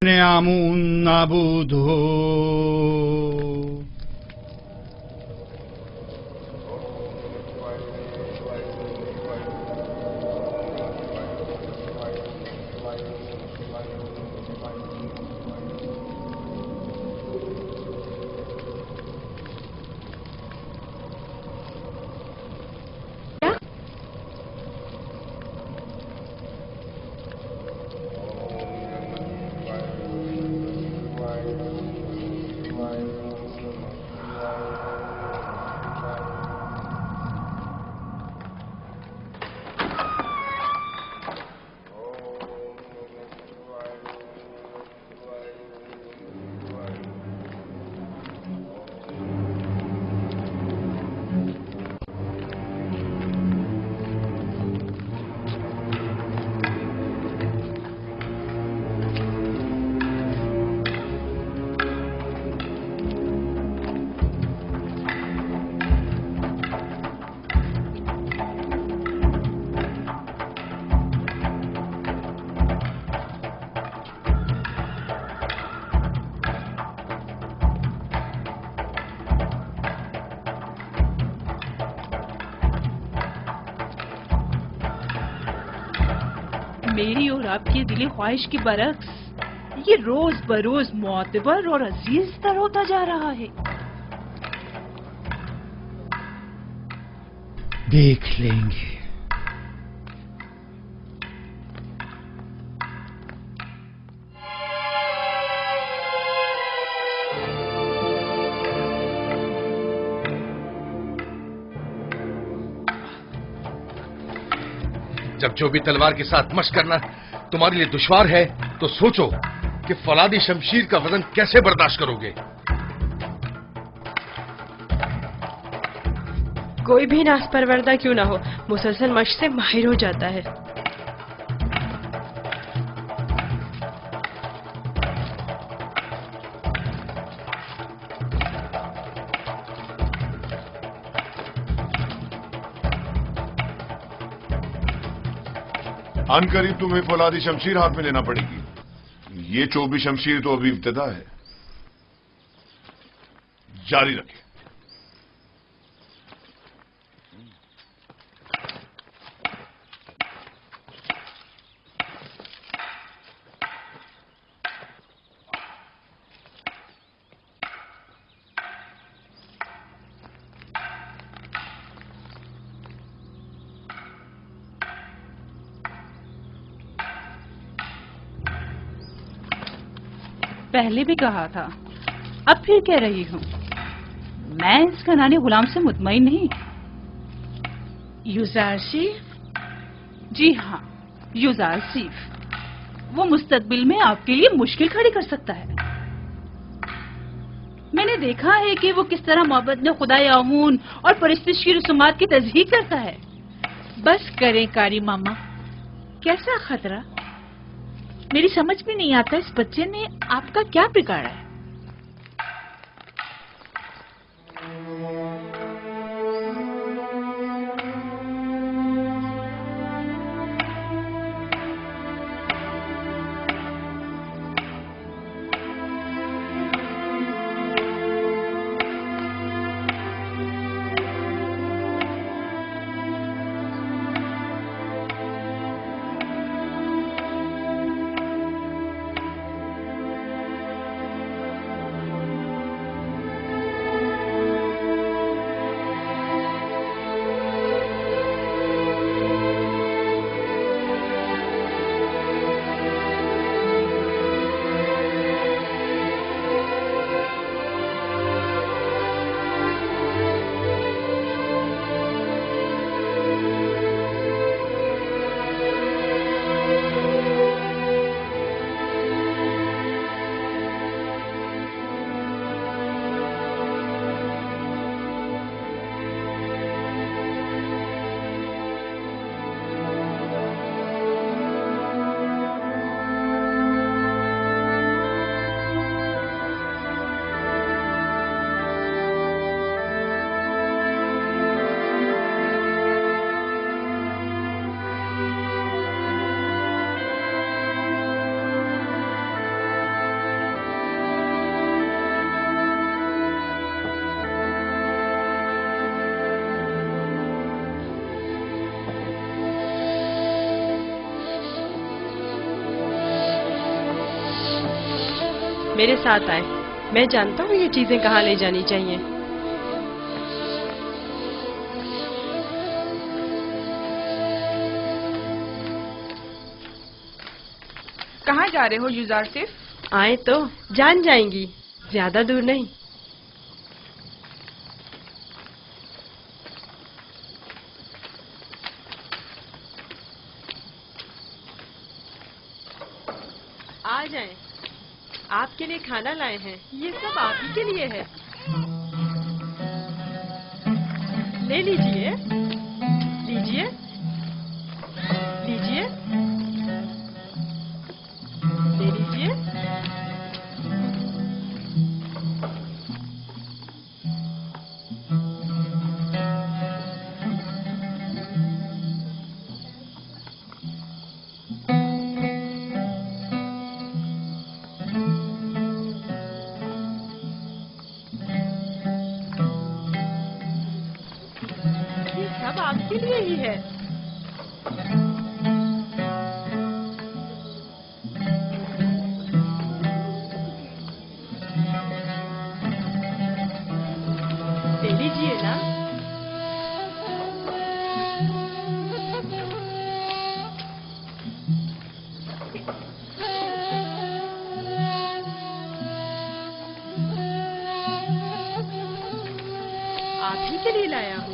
نعمون نبود میری اور آپ کی دلی خواہش کی برعکس یہ روز بروز معتبر اور عزیز تر ہوتا جا رہا ہے. دیکھ لیں گے. جب جو بھی تلوار کے ساتھ مشق کرنا تمہارے لیے دشوار ہے تو سوچو کہ فولادی شمشیر کا وزن کیسے برداشت کرو گے. کوئی بھی ناز پروردہ کیوں نہ ہو مسلسل مشق سے ماہر ہو جاتا ہے. ان قریب تمہیں فولادی شمشیر ہاتھ میں لینا پڑے گی. یہ چوبی شمشیر تو ابھی ابتدا ہے. جاری رکھیں. پہلے بھی کہا تھا اب پھر کہہ رہی ہوں میں اس کنانی غلام سے مطمئن نہیں. یوزارسیف؟ جی ہاں یوزارسیف. وہ مستقبل میں آپ کے لیے مشکل کھڑی کر سکتا ہے. میں نے دیکھا ہے کہ وہ کس طرح محبت میں خدا آمون اور پرستش کی رسومات کی تصدیق کرتا ہے. بس کریں کاری ماما. کیسا خطرہ؟ میری سمجھ میں نہیں آتا اس بچے نے آپ کا کیا بگاڑا ہے. میرے ساتھ آئیں. میں جانتا ہوں یہ چیزیں کہاں لے جانی چاہیے. کہاں جا رہے ہو یوزار صرف؟ آئیں تو جان جائیں گی. زیادہ دور نہیں. آ جائیں. آپ کے لیے کھانا لائے ہیں. یہ سب آپ ہی کے لیے ہے. لے لیجئے. لیجئے. لیجئے. لے لیجئے. یہ سب آپ کے لیے ہی ہے. لے لیجئے نا. آپ ہی کے لیے لایا ہوں.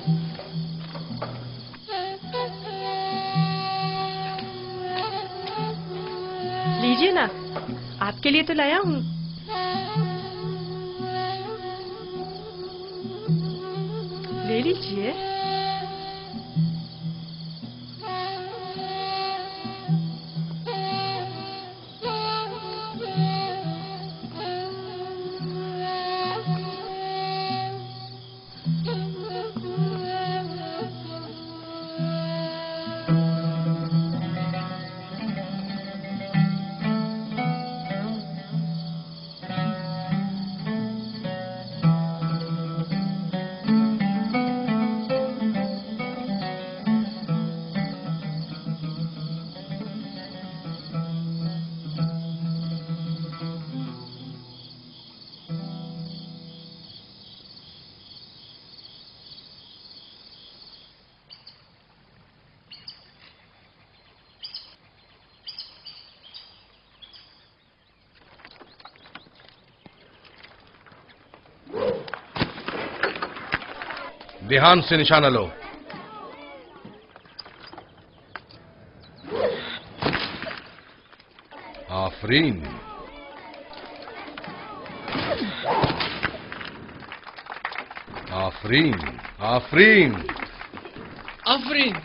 لیجئے نا. آپ کے لیے تو لایا ہوں. لے لیجئے. دھیان سے نشانہ لو. آفرین. آفرین. آفرین. آفرین.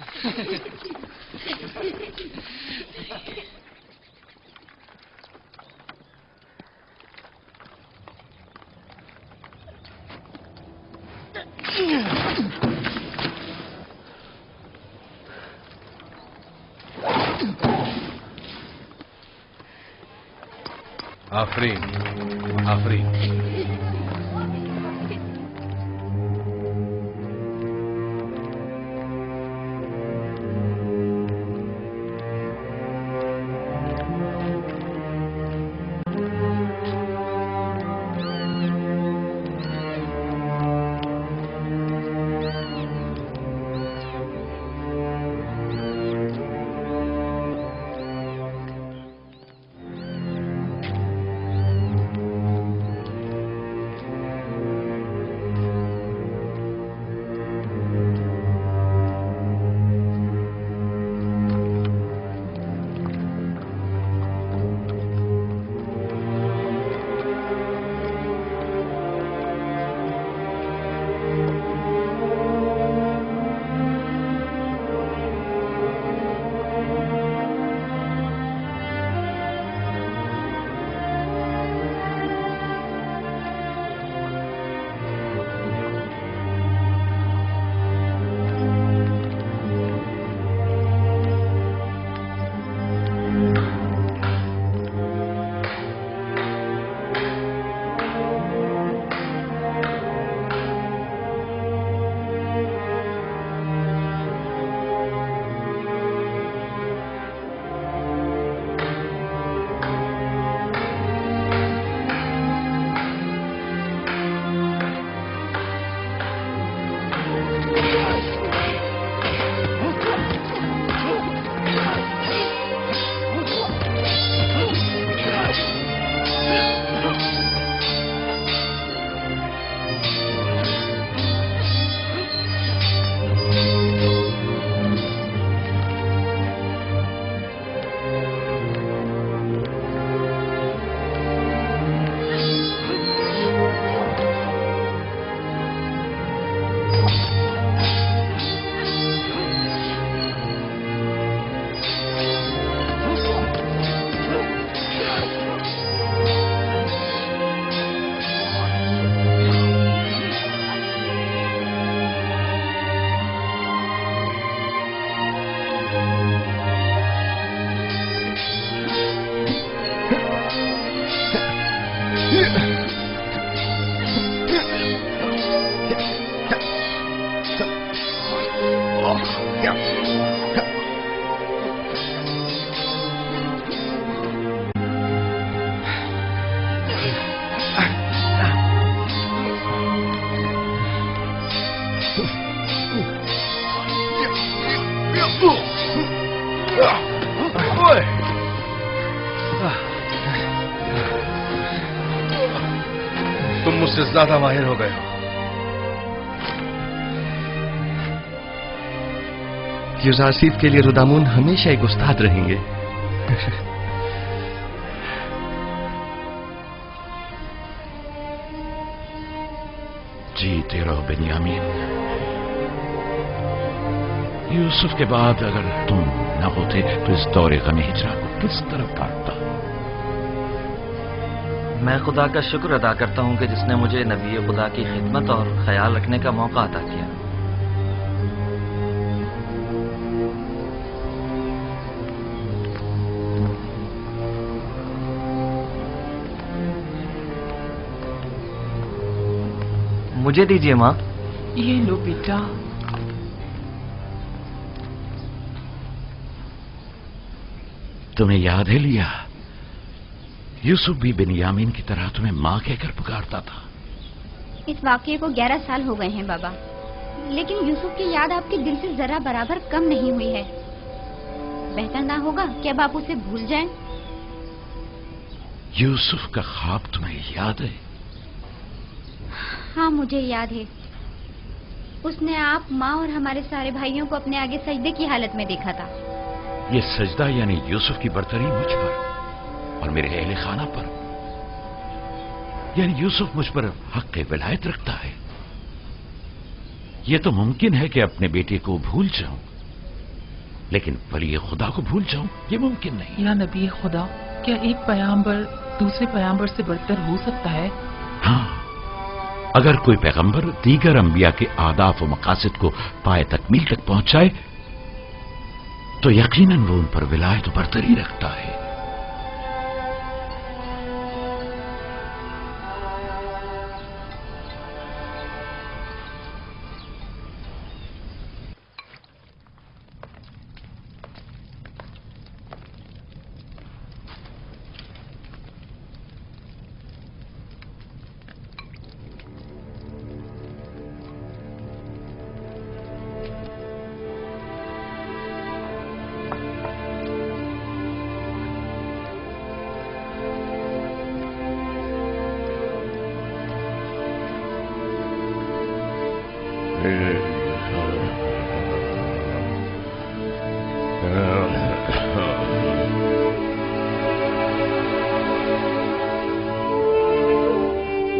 آفرین. آفرین. سے زیادہ ماہر ہو گئے ہو. یوزارسیف کے لیے رودامون ہمیشہ ایک استاد رہیں گے. جیتے رہو بنیامین. یوسف کے بعد اگر تم نہ ہوتے تو اس دور غم ہجرا کو کس طرف کاٹتا؟ میں خدا کا شکر ادا کرتا ہوں کہ جس نے مجھے نبی خدا کی خدمت اور خیال رکھنے کا موقع عطا کیا. مجھے دیجیے ماں. یہ لو بیٹا. تمہیں یاد ہے لیا، یوسف بھی بنیامین کی طرح تمہیں ماں کہہ کر پکارتا تھا. اس واقعے کو 11 سال ہو گئے ہیں بابا، لیکن یوسف کی یاد آپ کے دل سے ذرا برابر کم نہیں ہوئی ہے. بہتر نہ ہوگا کہ اب آپ اسے بھول جائیں؟ یوسف کا خواب تمہیں یاد ہے؟ ہاں مجھے یاد ہے. اس نے آپ، ماں اور ہمارے سارے بھائیوں کو اپنے آگے سجدے کی حالت میں دیکھا تھا. یہ سجدہ یعنی یوسف کی برتری مجھ پر اور میرے اہل خانہ پر، یعنی یوسف مجھ پر حق ولایت رکھتا ہے. یہ تو ممکن ہے کہ اپنے بیٹے کو بھول جاؤں، لیکن ولی خدا کو بھول جاؤں یہ ممکن نہیں. یا نبی خدا، کیا ایک پیغمبر دوسرے پیغمبر سے برتر ہو سکتا ہے؟ ہاں، اگر کوئی پیغمبر دیگر انبیاء کے اہداف و مقاصد کو پائے تکمیل تک پہنچائے تو یقیناً وہ ان پر ولایت و برتری رکھتا ہے.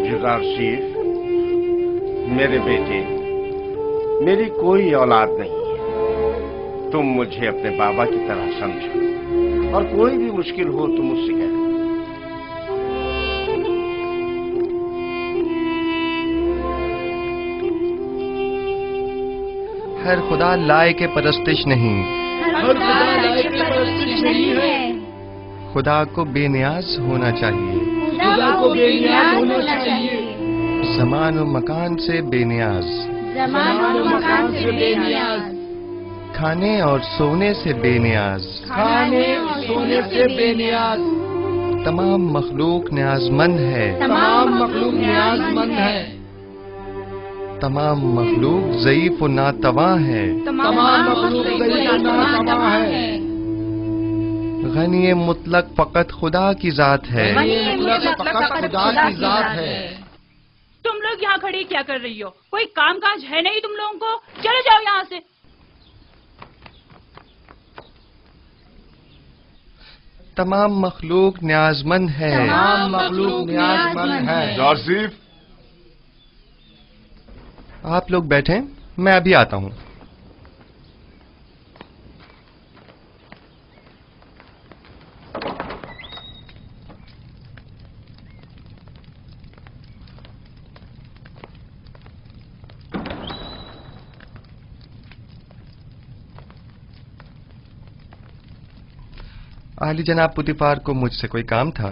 یوزارسیف، میرے بیٹے، میری کوئی اولاد نہیں ہے. تم مجھے اپنے بابا کی طرح سمجھو اور کوئی بھی مشکل ہو تو مجھ سے کہو. ہر خدا لائق پرستش نہیں، خدا کو بے نیاز ہونا چاہیے. زمان و مکان سے بے نیاز، کھانے اور سونے سے بے نیاز، تمام مخلوق نیاز مند ہے، تمام مخلوق ضعیف و ناتواں ہے. غنی مطلق فقط خدا کی ذات ہے. تم لوگ یہاں کھڑی کیا کر رہی ہو؟ کوئی کام کاج ہے نہیں تم لوگوں کو؟ چلے جاؤ یہاں سے. تمام مخلوق نیاز مند ہے. یوزارسیف، آپ لوگ بیٹھیں، میں ابھی آتا ہوں. عالی جناب پوتیفار کو مجھ سے کوئی کام تھا.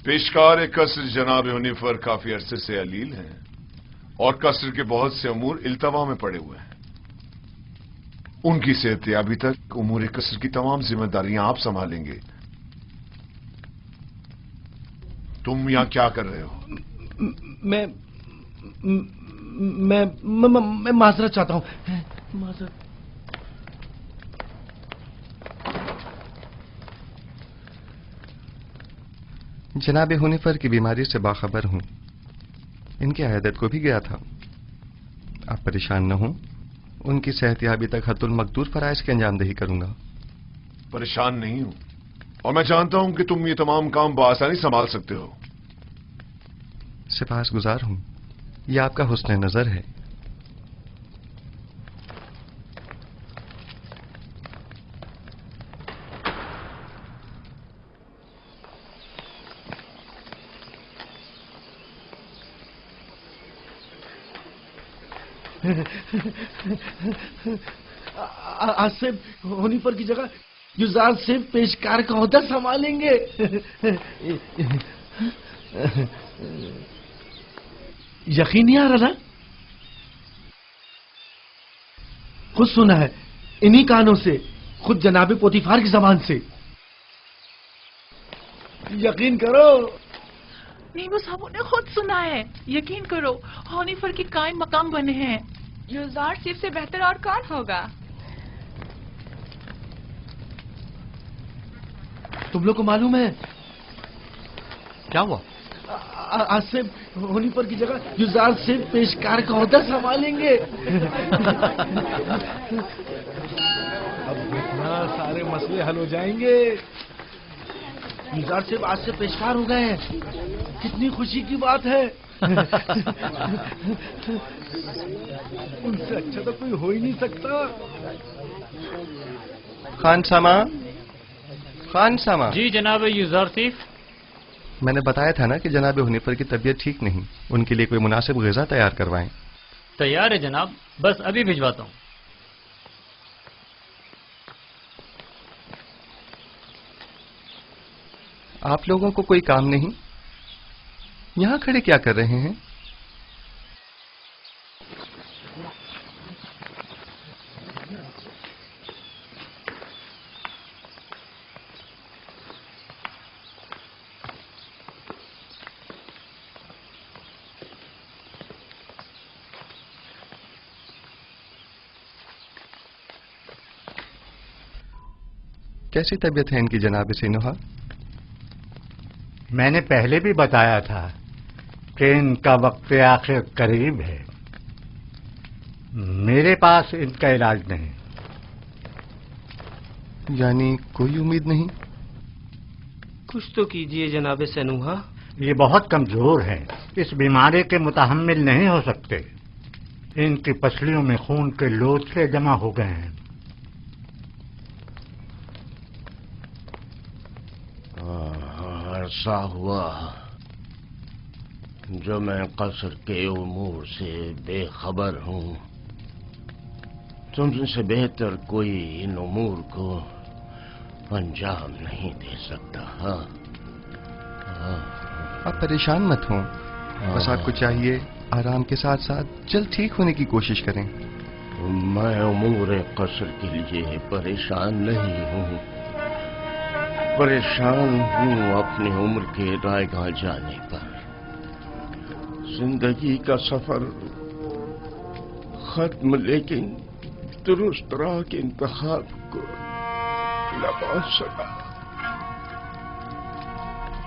پیشکار قصر جناب یونیفر کافی عرصے سے علیل ہیں اور قصر کے بہت سے امور التوا میں پڑے ہوئے ہیں. ان کی صحت یابی تک امور قصر کی تمام ذمہ داریاں آپ سنبھالیں گے. تم یہاں کیا کر رہے ہو؟ میں معذرت چاہتا ہوں. معذرت. जनाब हुनिफर की बीमारी से बाखबर हूं। इनकी अयादत को भी गया था। आप परेशान न हो, उनकी सेहतयाबी तक हतुल मकदूर फराइज की अंजामदही करूंगा। परेशान नहीं हूं और मैं जानता हूं कि तुम ये तमाम काम बआसानी संभाल सकते हो। सिफारिशगुजार हूं, यह आपका हुस्न नजर है। आसिफ हुनिफर की जगह युजार सिर्फ पेशकार का ओहदा संभालेंगे। यकीन नहीं आ रहा ना? खुद सुना है इन्हीं कानों से, खुद जनाबे पोतीफार की जबान से। यकीन करो। नहीं, वो साहब ने खुद सुना है। यकीन करो, हुनिफर के कायम मकाम बने हैं। युजार सिर्फ से बेहतर और कौन होगा? तुम लोग को मालूम है क्या हुआ? आसिफ हुनिफर की जगह युजार सिर्फ पेशकार का ओहदा संभालेंगे। अब देखना सारे मसले हल हो जाएंगे। युजार सिर्फ आज से पेशकार हो गए हैं। कितनी खुशी की बात है। उनसे अच्छा तो कोई हो ही नहीं सकता। खान सामा, खान सामा। जी जनाब युजार सिफ। मैंने बताया था ना कि जनाब हुनिफर की तबीयत ठीक नहीं, उनके लिए कोई मुनासिब ग़िज़ा तैयार करवाएं। तैयार है जनाब, बस अभी भिजवाता हूँ। आप लोगों को कोई काम नहीं? यहां खड़े क्या कर रहे हैं? कैसी तबीयत है इनकी जनाब सिनुहा? मैंने पहले भी बताया था कि इनका वक्त आखिर करीब है। मेरे पास इनका इलाज नहीं। यानी कोई उम्मीद नहीं? कुछ तो कीजिए जनाब सनुहा। ये बहुत कमजोर हैं, इस बीमारी के मुतहम्मिल नहीं हो सकते। इनकी पसलियों में खून के लोथड़े जमा हो गए हैं। अरसा हुआ जो मैं कसर के उमूर से बेखबर हूँ। तुमसे बेहतर कोई इन उमूर को अंजाम नहीं दे सकता। आप परेशान मत हो, बस आपको चाहिए आराम के साथ साथ जल्द ठीक होने की कोशिश करें। मैं उमूर कसर के लिए परेशान नहीं हूँ, परेशान हूँ अपनी उम्र के रायगाह जाने पर। जिंदगी का सफर खत्म, लेकिन दुरुस्त राह के इंतखाब को न पहुंच सका।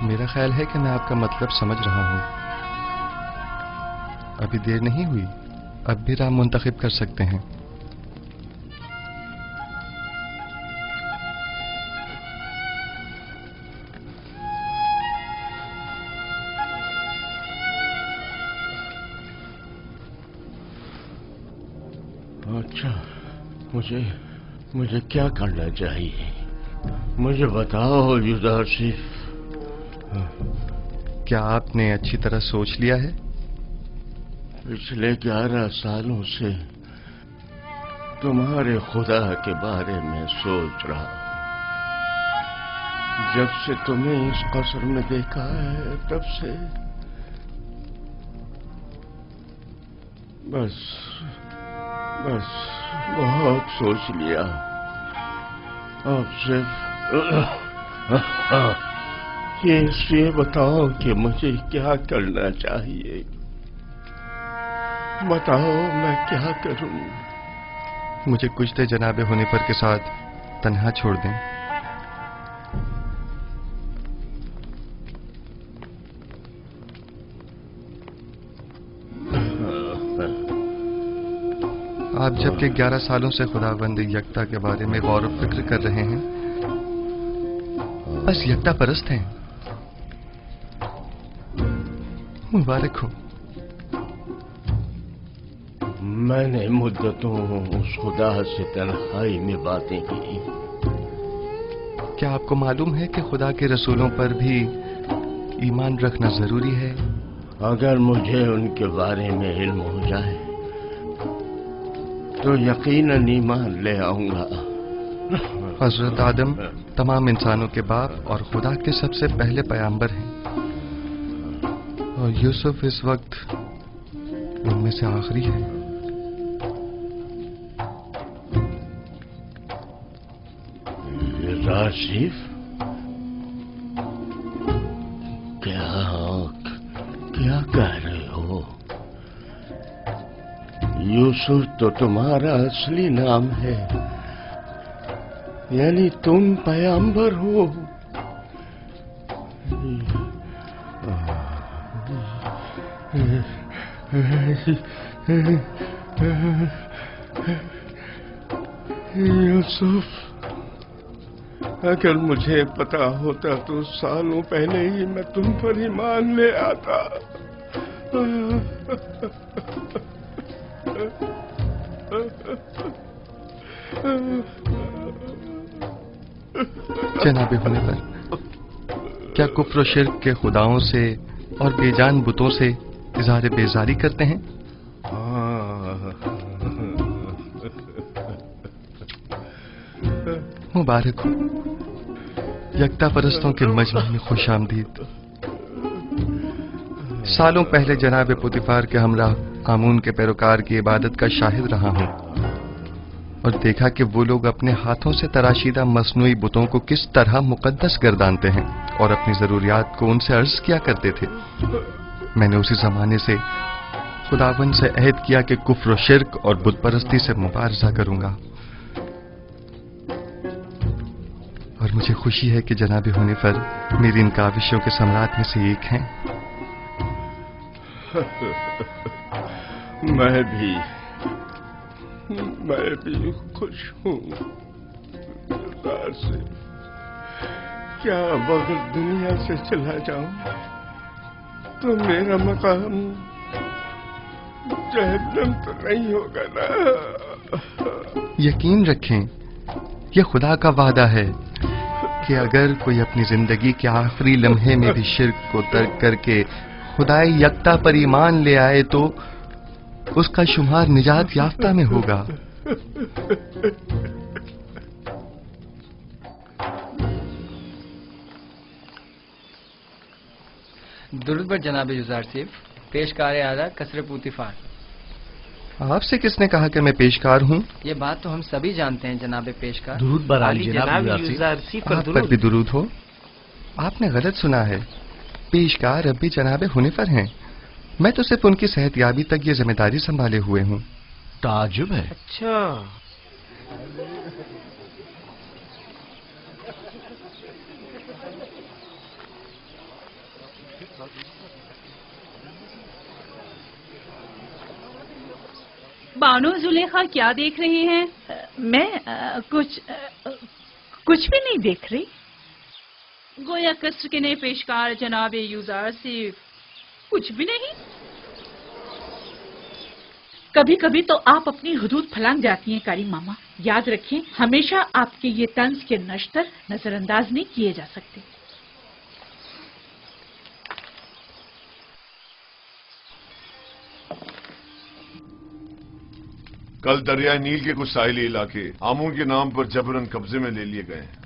मेरा ख्याल है कि मैं आपका मतलब समझ रहा हूँ। अभी देर नहीं हुई, अब भी राह मुंतखब कर सकते हैं। अच्छा, मुझे क्या करना चाहिए? मुझे बताओ युजार सिफ। क्या आपने अच्छी तरह सोच लिया है? पिछले 11 सालों से तुम्हारे खुदा के बारे में सोच रहा हूं। जब से तुम्हें इस कसर में देखा है तब से बस बहुत सोच लिया। अब सिर्फ ये बताओ कि मुझे क्या करना चाहिए। बताओ मैं क्या करूं? मुझे कुछ देर जनाब हुनिफर के साथ तन्हा छोड़ दें। आप जबकि 11 सालों से खुदावंद यकता के बारे में गौर व फिक्र कर रहे हैं, बस यकता परस्त हैं। मुबारक हो। मैंने मुद्दतों उस खुदा से तन्हाई में बातें की। क्या आपको मालूम है कि खुदा के रसूलों पर भी ईमान रखना जरूरी है? अगर मुझे उनके बारे में इल्म हो जाए तो यकीनन ईमान ले आऊंगा। हजरत आदम तमाम इंसानों के बाप और खुदा के सबसे पहले पैगंबर हैं, और यूसुफ इस वक्त उनमें से आखिरी है। राशिफ, क्या कह रहे हो? यूसुफ तो तुम्हारा असली नाम है, यानी तुम पैगंबर हो। यूसुफ, अगर मुझे पता होता तो सालों पहले ही मैं तुम पर ईमान ले आता। जनाबे होने पर क्या कुफ्र शिर्क के खुदाओं से और बेजान बुतों से इज़हार बेजारी करते हैं? मुबारक हो। यकता परस्तों के मजमे में खुश आमदीद। सालों पहले जनाब पुतिफार के हमराह आमून के पैरोकार की इबादत का शाहिद रहा हूं और देखा कि वो लोग अपने हाथों से तराशीदा मसनूई बुतों को किस तरह मुकद्दस गर्दानते हैं और अपनी जरूरियात को उनसे अर्ज किया करते थे। मैंने उसी जमाने से खुदावन से अहद किया कि कुफ्र शिर्क और बुत परस्ती से मुबारजा करूंगा, और मुझे खुशी है कि जनाब होने पर मेरी इन काविशों के सम्राट में से एक हैं। मैं भी खुश हूँ। क्या अगर दुनिया से चला जाऊं तो मेरा मकाम जहन्नम तो नहीं होगा ना? यकीन रखें, यह खुदा का वादा है कि अगर कोई अपनी जिंदगी के आखिरी लम्हे में भी शिर्क को तर्क करके खुदाई यकता पर ईमान ले आए तो उसका शुमार निजात याफ्ता में होगा। दुरूद पर जनाब युजार सिफ, पेशकार आला कसर पुतिफार। आपसे किसने कहा कि मैं पेशकार हूँ? ये बात तो हम सभी जानते हैं जनाब पेशकार। दुरूद बर आली जनाब युजार सिफ। आप पर भी दुरूद हो। आपने गलत सुना है, पेशकार अब भी जनाब हुनिफर हैं। मैं तो सिर्फ उनकी सेहतयाबी तक ये जिम्मेदारी संभाले हुए हूँ। ताजुब है। अच्छा, बानो जुलेखा क्या देख रहे हैं? मैं कुछ भी नहीं देख रही। गोया कस्र के नए पेशकार जनाब युजार सिर्फ कुछ भी नहीं। कभी कभी तो आप अपनी हुदूद फलांग जाती हैं कारी मामा। याद रखें, हमेशा आपके ये तंज के नश्तर नजरअंदाज नहीं किए जा सकते। कल दरियाई नील के कुछ साहिली इलाके आमून के नाम पर जबरन कब्जे में ले लिए गए हैं,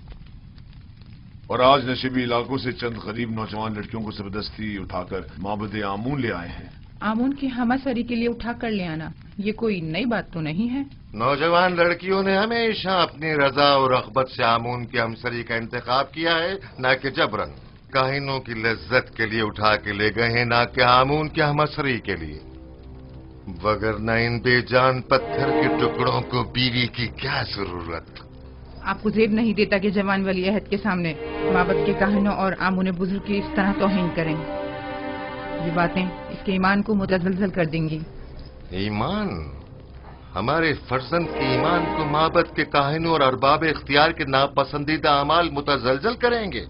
और आज नशीबी इलाकों से चंद गरीब नौजवान लड़कियों को जबरदस्ती उठाकर माबद आमून ले आए हैं। आमून की हमासरी के लिए उठा कर ले आना ये कोई नई बात तो नहीं है। नौजवान लड़कियों ने हमेशा अपनी रजा और रग़बत से आमून की हमसरी का इंतखाब किया है, न कि जबरन। काहिनों की लज्जत के लिए उठा के ले गए हैं, न कि आमून की हमसरी के लिए। वगरना इन बेजान पत्थर के टुकड़ों को बीवी की क्या जरूरत। आपको जेब नहीं देता कि जवान वली अहद के सामने माबद के काहिनों और आमून बुजुर्ग की इस तरह तौहीन करें। ये बातें इसके ईमान को मुतज़लज़ल कर देंगी। ईमान? हमारे फर्जंद के ईमान को माबद के काहिनों और अरबाब इख्तियार के नापसंदीदा अमाल मुतजलजल करेंगे?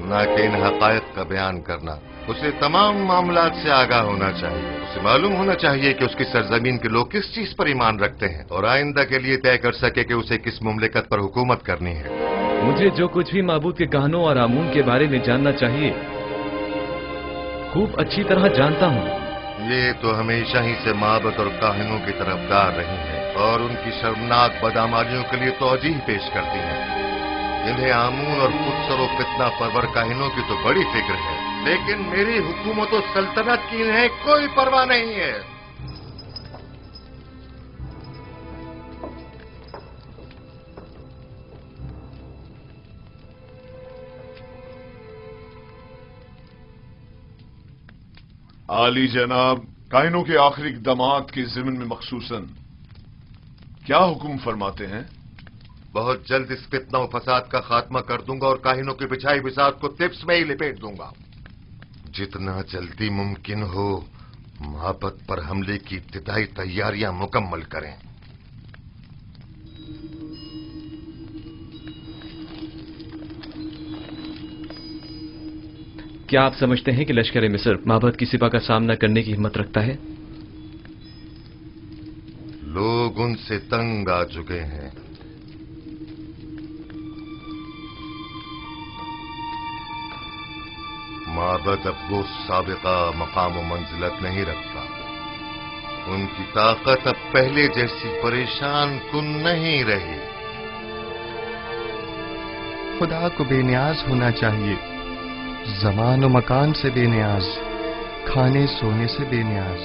ना कि इन हकायक का बयान करना। उसे तमाम मामलात से आगाह होना चाहिए। उसे मालूम होना चाहिए कि उसकी सरजमीन के लोग किस चीज पर ईमान रखते हैं और आइंदा के लिए तय कर सके कि उसे किस मुमलिकत पर हुकूमत करनी है। मुझे जो कुछ भी माबूद के कहनों और आमून के बारे में जानना चाहिए खूब अच्छी तरह जानता हूँ। ये तो हमेशा ही से माबद और काहिनों की तरफदार रही है और उनकी शर्मनाक बदआमालियों के लिए तौजीह पेश करती है। इन्हें आमून और खुदसर व फितना परवर काहिनों की तो बड़ी फिक्र है, लेकिन मेरी हुकूमत और सल्तनत की इन्हें कोई परवाह नहीं है। आली जनाब, काहिनों के आखिरी इक़दामात के ज़िम्न में मखसूसन क्या हुक्म फरमाते हैं? बहुत जल्द इस फितना और फसाद का खात्मा कर दूंगा और काहिनों की बिछाई बिसात को टिप्स में ही लिपेट दूंगा। जितना जल्दी मुमकिन हो माबद पर हमले की इब्तिदाई तैयारियां मुकम्मल करें। क्या आप समझते हैं कि लश्कर मिस्र माबद की सिपा का सामना करने की हिम्मत रखता है? लोग उनसे तंग आ चुके हैं। माबद अब वो साबिका मकाम व मंजिलत नहीं रखता। उनकी ताकत अब पहले जैसी परेशान कुन नहीं रही। खुदा को बेनियाज होना चाहिए, ज़मान व मकान से बेनियाज, खाने सोने से बेनियाज।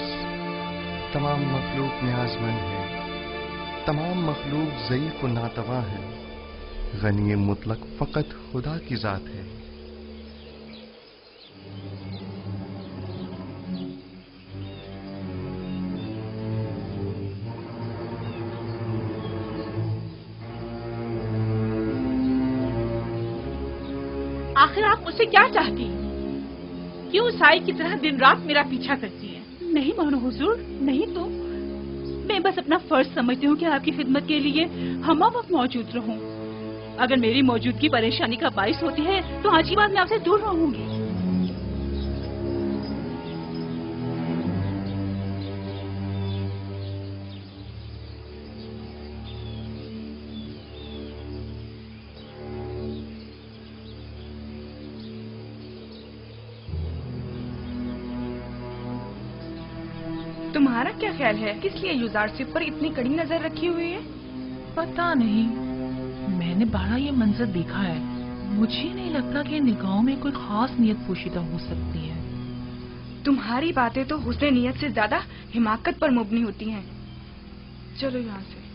तमाम मखलूक न्याजमंद है, तमाम मखलूक ज़ईफ़ व नातवा है। गनी मुतलक फ़कत खुदा की ज़ात है। आखिर आप मुझसे क्या चाहती हैं? क्यों साई की तरह दिन रात मेरा पीछा करती हैं? नहीं मानो हुजूर, नहीं तो मैं बस अपना फर्ज समझती हूँ कि आपकी खिदमत के लिए हम वक्त मौजूद रहूं। अगर मेरी मौजूदगी परेशानी का बाइस होती है तो आज की बात मैं आपसे दूर रहूंगी। तुम्हारा क्या ख्याल है, किस लिए यूजारशिप पर इतनी कड़ी नजर रखी हुई है? पता नहीं, मैंने बड़ा ये मंजर देखा है। मुझे नहीं लगता कि निगाहों में कोई खास नियत पोशीदा हो सकती है। तुम्हारी बातें तो हुस्न नियत से ज्यादा हिमाकत पर मुबनी होती हैं। चलो यहाँ से।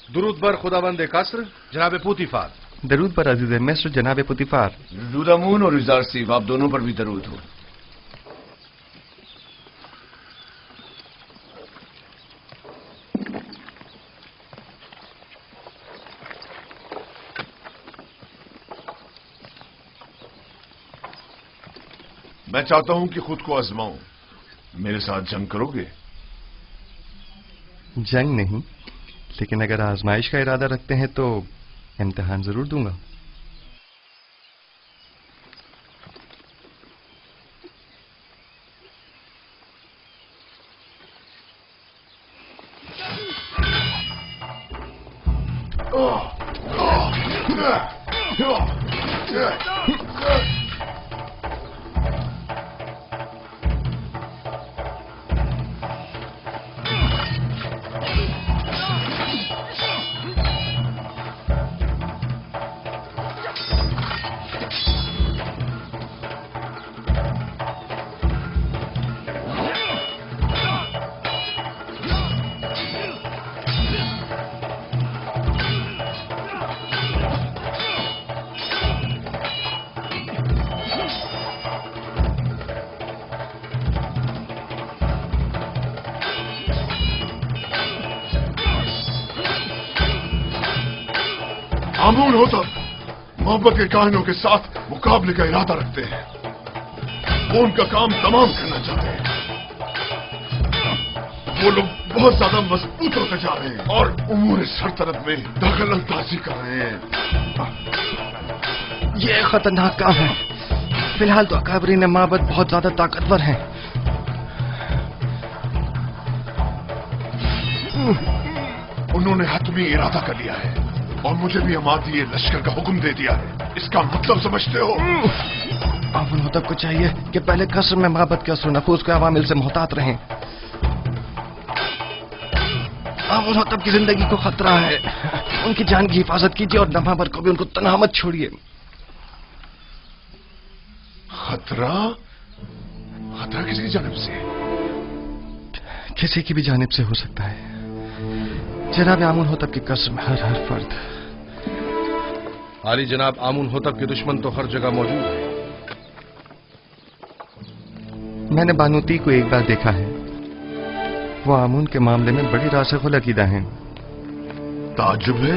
दुरूद बर खुदाबंद कासर जनाब पुतिफार। दरूद पर अजीज मिस्र जनाब पुतिफार। दुरूद और यूजारशिप आप दोनों पर भी दरूद हो। मैं चाहता हूं कि खुद को आजमाऊं। मेरे साथ जंग करोगे? जंग नहीं, लेकिन अगर आजमाइश का इरादा रखते हैं तो इम्तिहान जरूर दूंगा। आमून होतब मोहब्बत के काहिनों के साथ मुकाबले का इरादा रखते हैं। वो उनका काम तमाम करना चाहते हैं। वो लोग बहुत ज्यादा मजबूत होते जा रहे हैं और उमूर सरतरत में दखल अंदाजी कर रहे हैं। ये खतरनाक काम है। फिलहाल तो अकाबरीन माबद बहुत ज्यादा ताकतवर हैं। उन्होंने हतमी इरादा कर लिया है और मुझे भी हमारी ये लश्कर का हुक्म दे दिया है। इसका मतलब समझते हो? आमुन होतब को चाहिए कि पहले कसर में माबद के असर नफूस के अवामिल से मोहतात रहें। आमुन होतब की जिंदगी को खतरा है। उनकी जान की हिफाजत कीजिए और नमाबर को भी उनको तन्हा मत छोड़िए। खतरा? खतरा किसकी जानिब से? किसी की भी जानिब से हो सकता है। जनाब आमुन होतब की कसम हर फर्द। आली जनाब, आमुन होतब के दुश्मन तो हर जगह मौजूद है। मैंने बानूती को एक बार देखा है। वो आमुन के मामले में बड़ी रासिखुल अकीदा हैं। ताज्जुब है।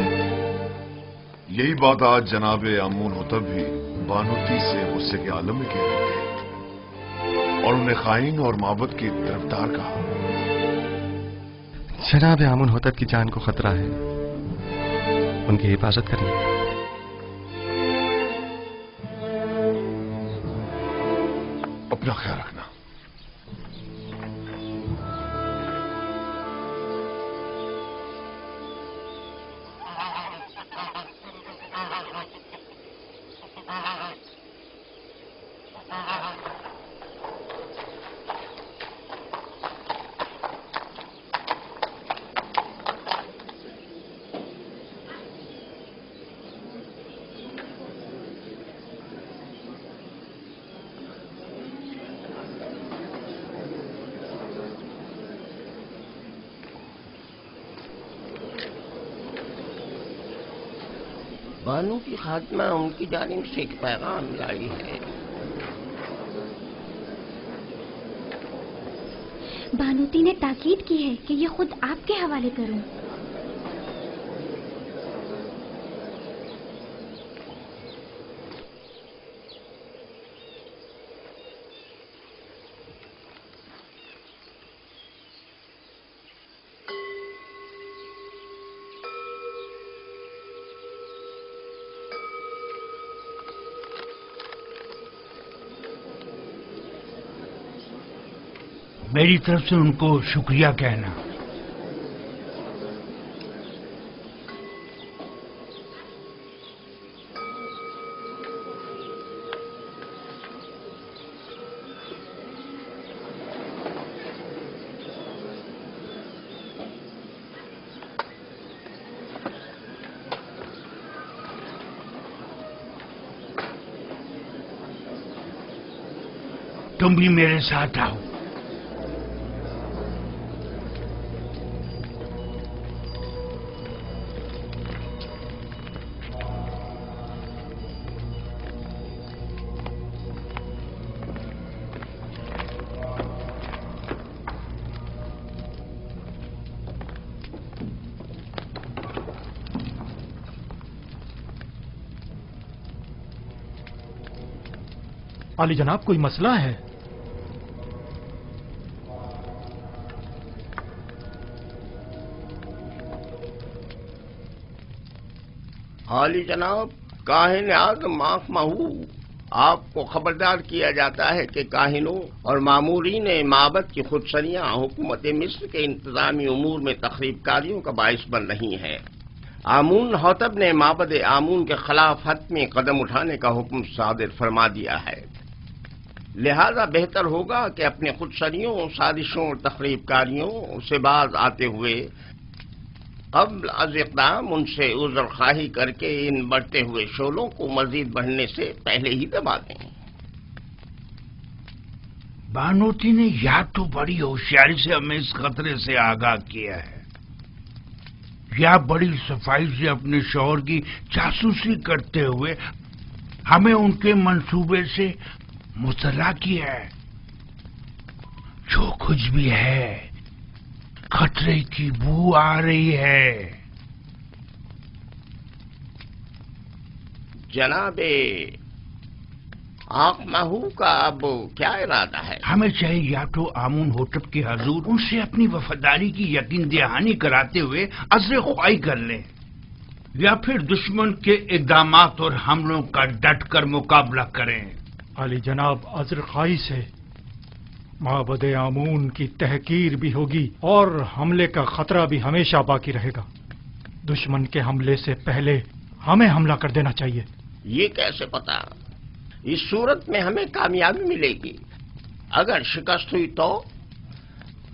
यही बात आज जनाब आमून होतब भी बानूती से गुस्से के आलम में कह रहे थे और उन्हें खाइन और माबद की तरफदार कहा। जनाब आमुन होतब की जान को खतरा है। उनकी हिफाजत करिए। अपना ख्याल रखना। बानू की खात्मा उनकी जानिब से एक पैगाम लाई है। बानूती ने ताकीद की है कि ये खुद आपके हवाले करूं। मेरी तरफ से उनको शुक्रिया कहना। तुम भी मेरे साथ आओ। आली जनाब, कोई मसला है? आली जनाब, काहिन आज़म आँख महू, आपको खबरदार किया जाता है कि काहिनों और मामूरीन माबद की खुदसरियाँ हुकूमत मिस्र के इंतजामी उमूर में तखरीबकारियों का बाइस बन रही हैं। आमून होतब ने माबद आमून के खिलाफ हतमी कदम उठाने का हुक्म सादिर फरमा दिया है। लिहाजा बेहतर होगा कि अपने खुदसरियों, साजिशों और तखरीबकारियों से बाज आते हुए कब्ल अज इक़दाम उनसे उज़्र ख़्वाही करके इन बढ़ते हुए शोलों को मजीद बढ़ने से पहले ही दबा दें। बानूती ने या तो बड़ी होशियारी से हमें इस खतरे से आगाह किया है, या बड़ी सफाई से अपने शौहर की जासूसी करते हुए हमें उनके मंसूबे से मुतला किया है। जो कुछ भी है, खतरे की बू आ रही है। जनाबे आंख महू का अब क्या इरादा है? हमें चाहिए या तो आमून होटब के हजूर उनसे अपनी वफादारी की यकीन दहानी कराते हुए अज़्र ख्वाही कर लें, या फिर दुश्मन के इक़दामात और हमलों का डट कर मुकाबला करें। अली जनाब, अज़्र ख्वाही से माबद आमून की तहकीर भी होगी और हमले का खतरा भी हमेशा बाकी रहेगा। दुश्मन के हमले से पहले हमें हमला कर देना चाहिए। ये कैसे पता? इस सूरत में हमें कामयाबी मिलेगी। अगर शिकस्त हुई तो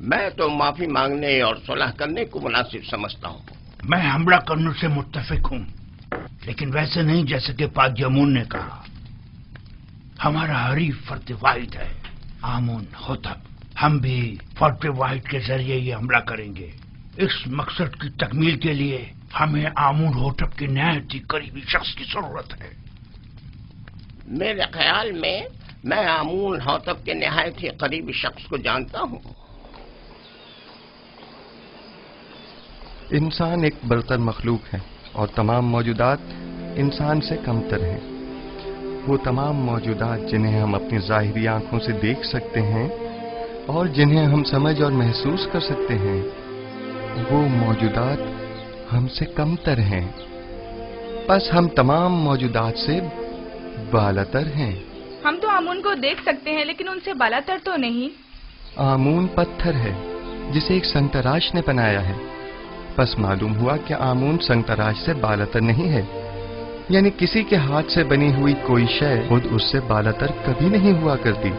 मैं तो माफी मांगने और सुलह करने को मुनासिब समझता हूँ। मैं हमला करने से मुत्तफिक हूँ, लेकिन वैसे नहीं जैसे कि पाक जमून ने कहा। हमारा हरीफ फर्द वाहिद है आमून होतब। हम भी फर्द वाहिद के जरिए ये हमला करेंगे। इस मकसद की तकमील के लिए हमें आमून होतब की नहायत ही करीबी शख्स की जरूरत है। मेरे ख्याल में मैं आमून होतब के नहायत ही करीबी शख्स को जानता हूँ। इंसान एक बरतर मखलूक है और तमाम मौजूदात इंसान से कमतर हैं। वो तमाम मौजूदात जिन्हें हम अपनी ज़ाहिरी आंखों से देख सकते हैं और जिन्हें हम समझ और महसूस कर सकते हैं, वो मौजूदात हमसे कमतर हैं। बस हम तमाम मौजूदात से बालातर हैं। हम तो आमून को देख सकते हैं, लेकिन उनसे बालातर तो नहीं। आमून पत्थर है जिसे एक संतराश ने बनाया है। बस मालूम हुआ कि आमून संतराश से बालातर नहीं है, यानी किसी के हाथ से बनी हुई कोई शय खुद उससे बालातर कभी नहीं हुआ करती।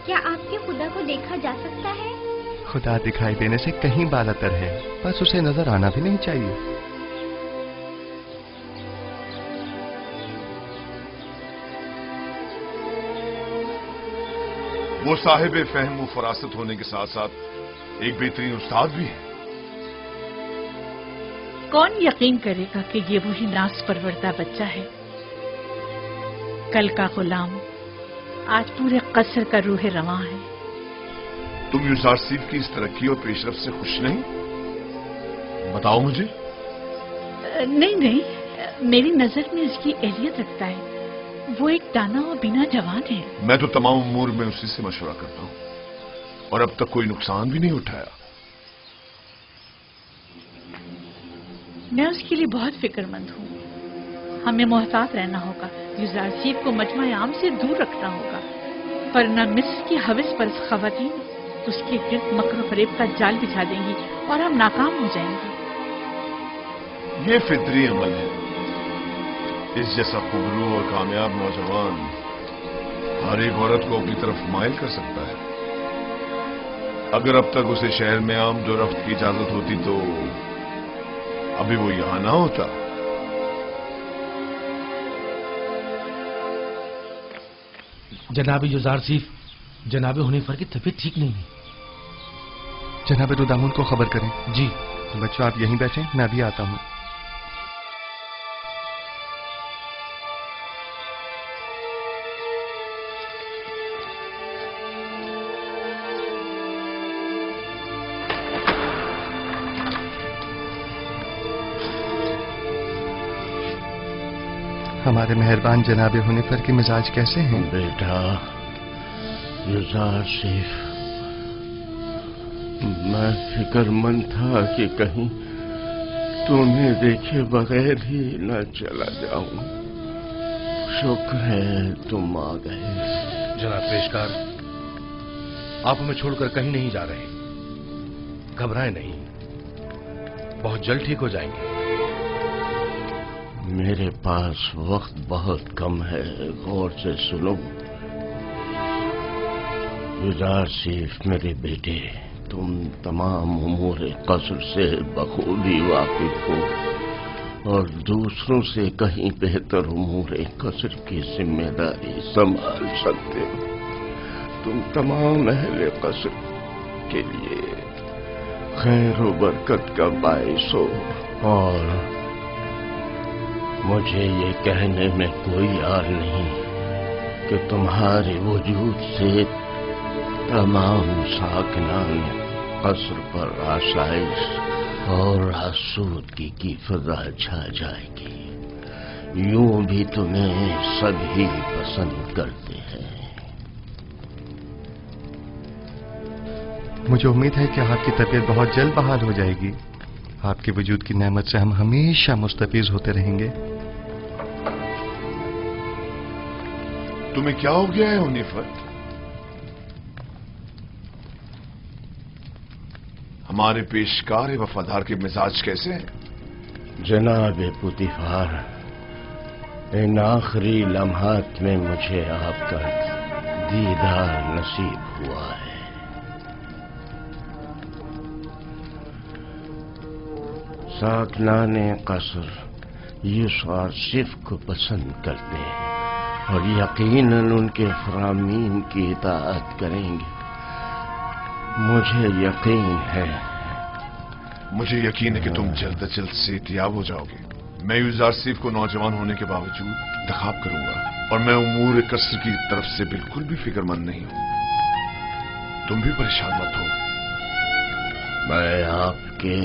क्या आपके खुदा को देखा जा सकता है? खुदा दिखाई देने से कहीं बालातर है, बस उसे नजर आना भी नहीं चाहिए। वो साहिब फहम व फरासत होने के साथ साथ एक बेहतरीन उस्ताद भी है। कौन यकीन करेगा कि ये वही नास परवरदा बच्चा है? कल का गुलाम आज पूरे कसर का रूह रवां है। तुम यूजारसीफ की इस तरक्की और पेशरफ से खुश नहीं? बताओ मुझे। नहीं नहीं, मेरी नजर में इसकी एहलियत रखता है। वो एक दाना और बिना जवान है। मैं तो तमाम उमूर में उसी से मशवरा करता हूँ और अब तक कोई नुकसान भी नहीं उठाया। मैं उसके लिए बहुत फिक्रमंद हूँ। हमें मोहतात रहना होगा। यूजारसीफ को मजमा आम से दूर रखना होगा, वरना मिस्र की हविस पर खवातीन उसके गिर्द मकर फरेब का जाल बिछा देंगी और हम नाकाम हो जाएंगे। ये फितरी अमल है। इस जैसा खुबरू और कामयाब नौजवान हर एक औरत को अपनी तरफ माइल कर सकता है। अगर अब तक उसे शहर में आम दो रफ्त की इजाजत होती तो अभी वो यहां ना होता। जनाब यूजारसीफ, जनाब हुनीफर की तबीयत ठीक नहीं है। जनाब रुदामुन को खबर करें। जी। बच्चों आप यहीं बैठें, मैं अभी आता हूं। हमारे मेहरबान जनाब हुनीफर के मिजाज कैसे हैं? बेटा यूजारसीफ, मैं फिक्रमंद था कि कहीं तुम्हें देखे बगैर ही न चला जाऊं। शुक्र है तुम आ गए। जनाब पेशकार, आप हमें छोड़कर कहीं नहीं जा रहे। घबराएं नहीं, बहुत जल्द ठीक हो जाएंगे। मेरे पास वक्त बहुत कम है, गौर से सुनो। यूजारसीफ मेरे बेटे, तुम तमाम उमूर कसर से बखूबी वाकिफ हो और दूसरों से कहीं बेहतर उमूर कसर की जिम्मेदारी संभाल सकते हो। तुम तमाम अहले कसर के लिए खैर व बरकत का बाइस हो और मुझे ये कहने में कोई यार नहीं कि तुम्हारे वजूद से तमाम साकिनान कसर पर आसाइश और आसूदगी की फिजा छा जाएगी। यूं भी तुम्हें सभी पसंद करते हैं। मुझे उम्मीद है कि आपकी तबीयत बहुत जल्द बहाल हो जाएगी। आपके वजूद की नेमत से हम हमेशा मुस्तफीज होते रहेंगे। तुम्हें क्या हो गया है हुनीफर? हमारे पेशकार वफादार के मिजाज कैसे हैं? जनाब पुतिफार, इन आखिरी लम्हात में मुझे आपका दीदार नसीब हुआ है। साकनाने कसर यूसुफ को पसंद करते हैं और यकीनन उनके फरामीन की इताअत करेंगे। मुझे यकीन है कि तुम जल्द अज जल्द सेहतियाब हो जाओगे। मैं यूसुफ को नौजवान होने के बावजूद इंतखाब करूंगा और मैं उमूर कसर की तरफ से बिल्कुल भी फिक्रमंद नहीं हूं। तुम भी परेशान मत हो। मैं आपके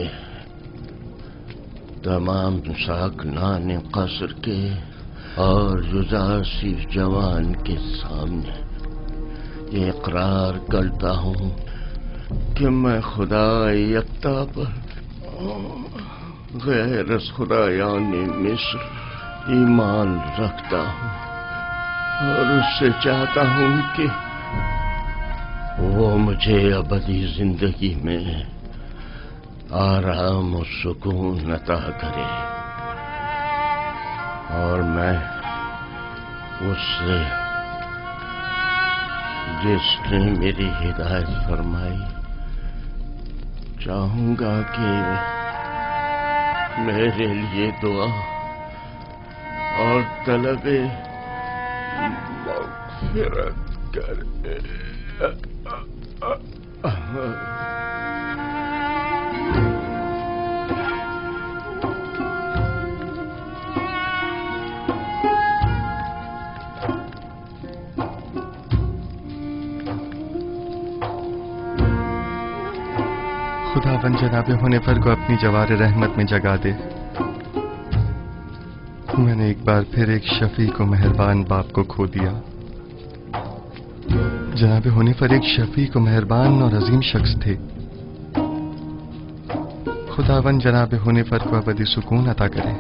तमाम साकनाने कसर के और यूसुफ जवान के सामने ये इकरार करता हूं कि मैं खुदा यक्ता पर गैर खुदायाने मिस्र ईमान रखता हूं और उससे चाहता हूं कि वो मुझे अबदी जिंदगी में आराम और सुकून अता करे और मैं उससे जिसने मेरी हिदायत फरमाई चाहूंगा कि मेरे लिए दुआ और तलबे मग़फ़िरत करे। खुदावंद जनाब हुनीफर को अपनी जवार रहमत में जगा दे। मैंने एक बार फिर एक शफीक और मेहरबान बाप को खो दिया। जनाब हुनीफर एक शफीक और मेहरबान और अजीम शख्स थे। खुदावंद जनाब हुनीफर को अबदी सुकून अता करे।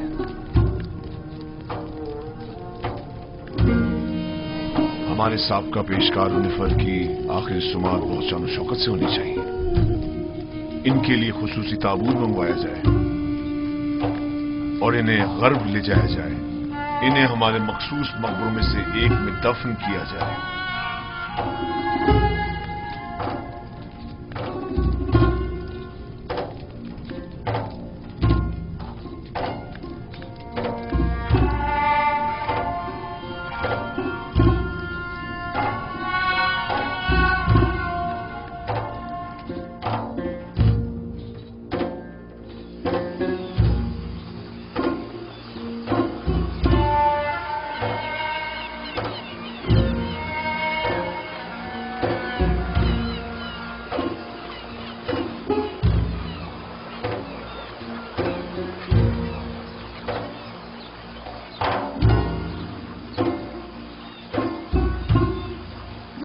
हमारे साबका पेशकार हुनीफर की आखिरी सुमात बहुत शान शौकत से होनी चाहिए। इनके लिए खुसूसी ताबूत मंगवाया जाए और इन्हें गर्व ले जाया जाए। इन्हें हमारे मखसूस मकबरों में से एक में दफन किया जाए।